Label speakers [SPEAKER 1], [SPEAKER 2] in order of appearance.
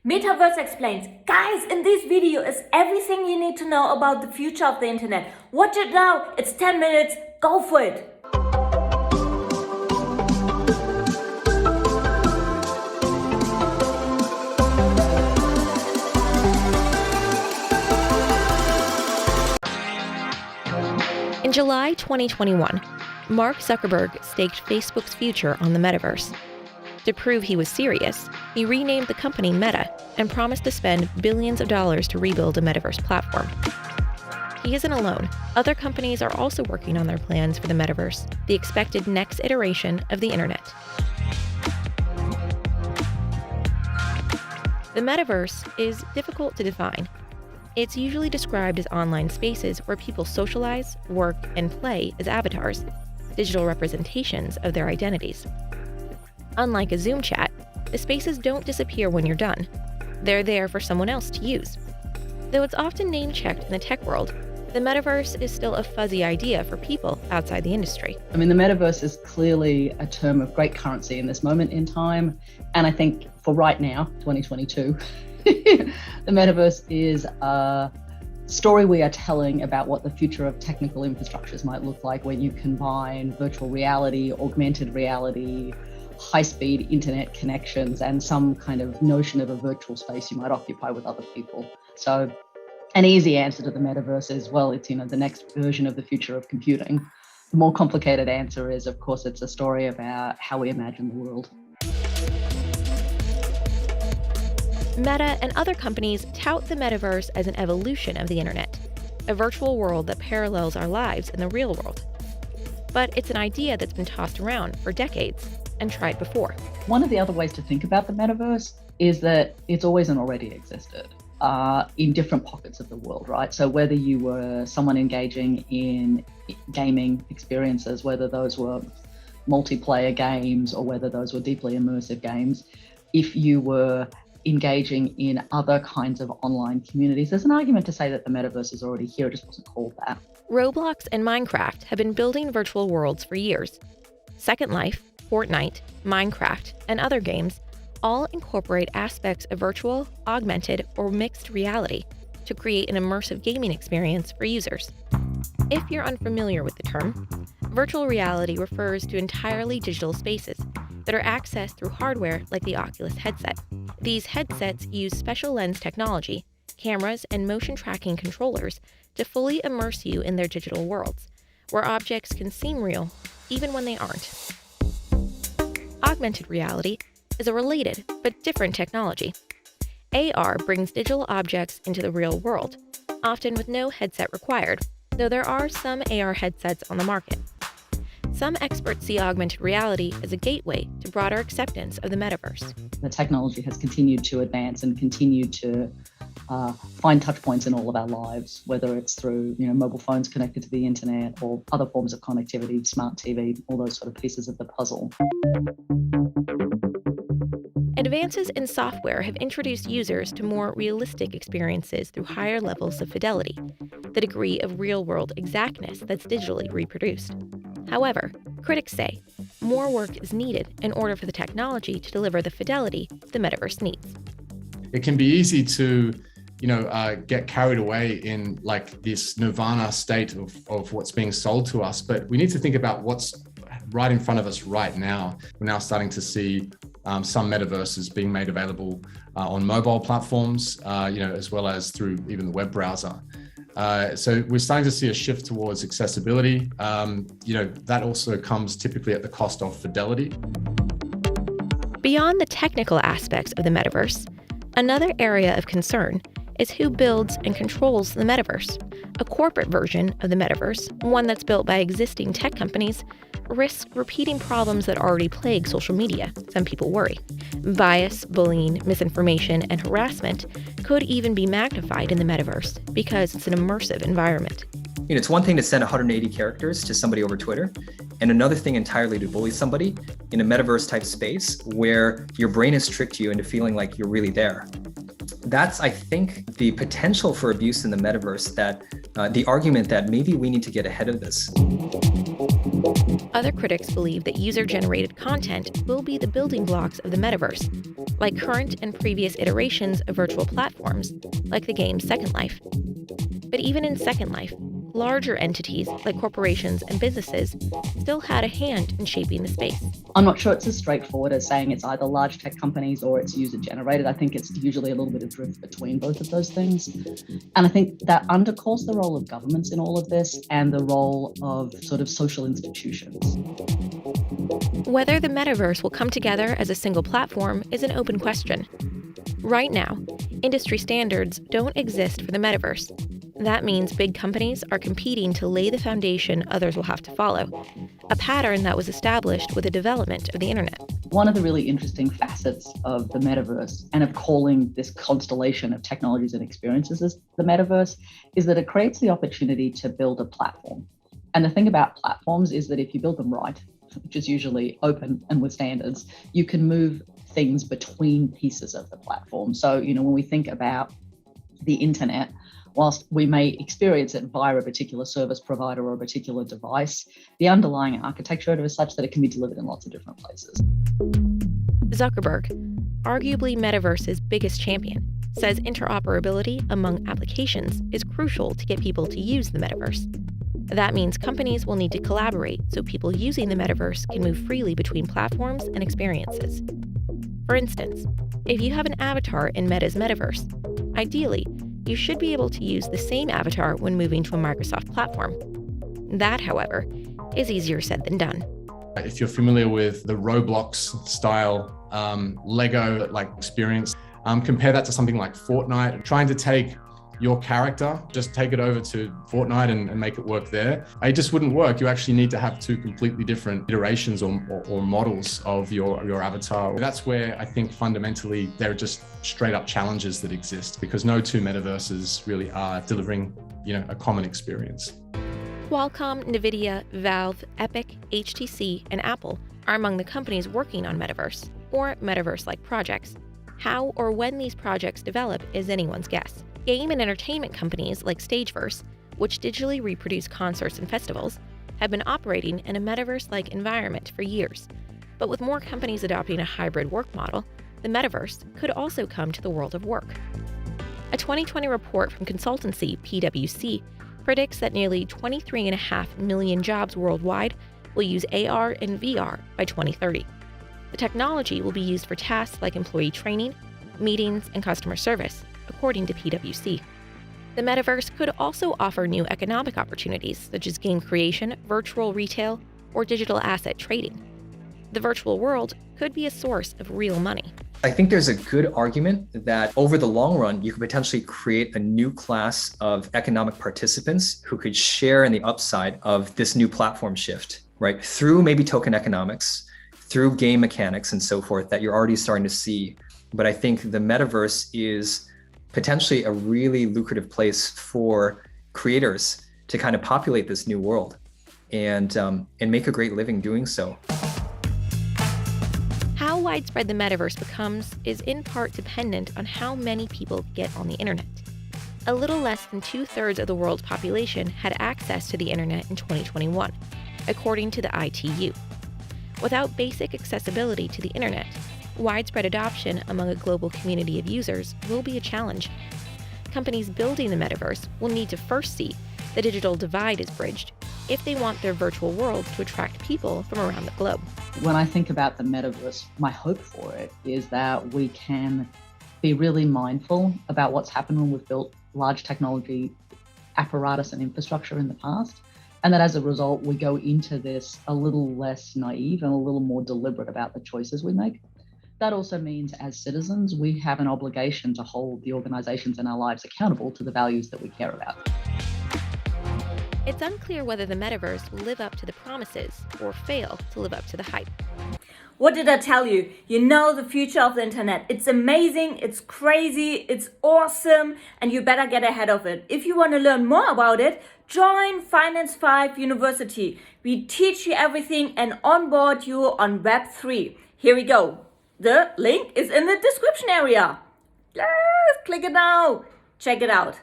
[SPEAKER 1] Metaverse explains. Guys, in this video is everything you need to know about the future of the internet. Watch it now. It's 10 minutes. Go for it.
[SPEAKER 2] In July 2021, Mark Zuckerberg staked Facebook's future on the metaverse. To prove he was serious, he renamed the company Meta and promised to spend billions of dollars to rebuild a metaverse platform. He isn't alone. Other companies are also working on their plans for the metaverse, the expected next iteration of the internet. The metaverse is difficult to define. It's usually described as online spaces where people socialize, work, and play as avatars, digital representations of their identities. Unlike a Zoom chat, the spaces don't disappear when you're done. They're there for someone else to use. Though it's often name-checked in the tech world, the metaverse is still a fuzzy idea for people outside the industry.
[SPEAKER 3] I mean, the metaverse is clearly a term of great currency in this moment in time. And I think for right now, 2022, the metaverse is a story we are telling about what the future of technical infrastructures might look like when you combine virtual reality, augmented reality, high-speed internet connections, and some kind of notion of a virtual space you might occupy with other people. So an easy answer to the metaverse is, well, it's, the next version of the future of computing. The more complicated answer is, of course, it's a story about how we imagine the world.
[SPEAKER 2] Meta and other companies tout the metaverse as an evolution of the internet, a virtual world that parallels our lives in the real world. But it's an idea that's been tossed around for decades and tried before.
[SPEAKER 3] One of the other ways to think about the metaverse is that it's always and already existed in different pockets of the world, right? So whether you were someone engaging in gaming experiences, whether those were multiplayer games or whether those were deeply immersive games, if you were engaging in other kinds of online communities, there's an argument to say that the metaverse is already here, it just wasn't called that.
[SPEAKER 2] Roblox and Minecraft have been building virtual worlds for years. Second Life, Fortnite, Minecraft, and other games all incorporate aspects of virtual, augmented, or mixed reality to create an immersive gaming experience for users. If you're unfamiliar with the term, virtual reality refers to entirely digital spaces that are accessed through hardware like the Oculus headset. These headsets use special lens technology, cameras, and motion tracking controllers to fully immerse you in their digital worlds, where objects can seem real even when they aren't. Augmented reality is a related but different technology. AR brings digital objects into the real world, often with no headset required, though there are some AR headsets on the market. Some experts see augmented reality as a gateway to broader acceptance of the metaverse.
[SPEAKER 3] The technology has continued to advance and continued to find touch points in all of our lives, whether it's through mobile phones connected to the internet or other forms of connectivity, smart TV, all those sort of pieces of the puzzle.
[SPEAKER 2] Advances in software have introduced users to more realistic experiences through higher levels of fidelity, the degree of real-world exactness that's digitally reproduced. However, critics say more work is needed in order for the technology to deliver the fidelity the metaverse needs.
[SPEAKER 4] It can be easy to, get carried away in this nirvana state of what's being sold to us, but we need to think about what's right in front of us right now. We're now starting to see some metaverses being made available on mobile platforms, as well as through even the web browser. So we're starting to see a shift towards accessibility. That also comes typically at the cost of fidelity.
[SPEAKER 2] Beyond the technical aspects of the metaverse, another area of concern is who builds and controls the metaverse. A corporate version of the metaverse, one that's built by existing tech companies, risks repeating problems that already plague social media, some people worry. Bias, bullying, misinformation, and harassment could even be magnified in the metaverse because it's an immersive environment.
[SPEAKER 5] It's one thing to send 180 characters to somebody over Twitter, and another thing entirely to bully somebody in a metaverse type space where your brain has tricked you into feeling like you're really there. That's, I think, the potential for abuse in the metaverse that the argument that maybe we need to get ahead of this.
[SPEAKER 2] Other critics believe that user-generated content will be the building blocks of the metaverse, like current and previous iterations of virtual platforms, like the game Second Life. But even in Second Life, larger entities like corporations and businesses still had a hand in shaping the space.
[SPEAKER 3] I'm not sure it's as straightforward as saying it's either large tech companies or it's user-generated. I think it's usually a little bit of drift between both of those things. And I think that underscores the role of governments in all of this and the role of sort of social institutions.
[SPEAKER 2] Whether the metaverse will come together as a single platform is an open question. Right now, industry standards don't exist for the metaverse. That means big companies are competing to lay the foundation others will have to follow, a pattern that was established with the development of the internet.
[SPEAKER 3] One of the really interesting facets of the metaverse and of calling this constellation of technologies and experiences as the metaverse is that it creates the opportunity to build a platform. And the thing about platforms is that if you build them right, which is usually open and with standards, you can move things between pieces of the platform. So, when we think about the internet, whilst we may experience it via a particular service provider or a particular device, the underlying architecture of it is such that it can be delivered in lots of different places.
[SPEAKER 2] Zuckerberg, arguably Metaverse's biggest champion, says interoperability among applications is crucial to get people to use the metaverse. That means companies will need to collaborate so people using the metaverse can move freely between platforms and experiences. For instance, if you have an avatar in Meta's metaverse, ideally, you should be able to use the same avatar when moving to a Microsoft platform. That, however, is easier said than done.
[SPEAKER 4] If you're familiar with the Roblox style Lego-like experience, compare that to something like Fortnite. Trying to take your character, just take it over to Fortnite and make it work there. It just wouldn't work. You actually need to have two completely different iterations or models of your avatar. That's where I think fundamentally there are just straight up challenges that exist because no two metaverses really are delivering, a common experience.
[SPEAKER 2] Qualcomm, NVIDIA, Valve, Epic, HTC, and Apple are among the companies working on Metaverse, or Metaverse-like projects. How or when these projects develop is anyone's guess. Game and entertainment companies like Stageverse, which digitally reproduce concerts and festivals, have been operating in a metaverse-like environment for years. But with more companies adopting a hybrid work model, the metaverse could also come to the world of work. A 2020 report from consultancy PwC predicts that nearly 23.5 million jobs worldwide will use AR and VR by 2030. The technology will be used for tasks like employee training, meetings, and customer service, according to PwC. The metaverse could also offer new economic opportunities, such as game creation, virtual retail, or digital asset trading. The virtual world could be a source of real money.
[SPEAKER 5] I think there's a good argument that over the long run, you could potentially create a new class of economic participants who could share in the upside of this new platform shift, right? Through maybe token economics, through game mechanics and so forth that you're already starting to see. But I think the metaverse is potentially a really lucrative place for creators to kind of populate this new world and make a great living doing so.
[SPEAKER 2] How widespread the metaverse becomes is in part dependent on how many people get on the internet. A little less than 2/3 of the world's population had access to the internet in 2021, according to the ITU. Without basic accessibility to the internet, widespread adoption among a global community of users will be a challenge. Companies building the metaverse will need to first see the digital divide is bridged if they want their virtual world to attract people from around the globe.
[SPEAKER 3] When I think about the metaverse, my hope for it is that we can be really mindful about what's happened when we've built large technology apparatus and infrastructure in the past. And that as a result, we go into this a little less naive and a little more deliberate about the choices we make. That also means as citizens, we have an obligation to hold the organizations in our lives accountable to the values that we care about.
[SPEAKER 2] It's unclear whether the metaverse will live up to the promises or fail to live up to the hype.
[SPEAKER 1] What did I tell you? You know the future of the internet. It's amazing, it's crazy, it's awesome, and you better get ahead of it. If you want to learn more about it, join Finance 5 University. We teach you everything and onboard you on Web 3. Here we go. The link is in the description area. Yes, click it now. Check it out.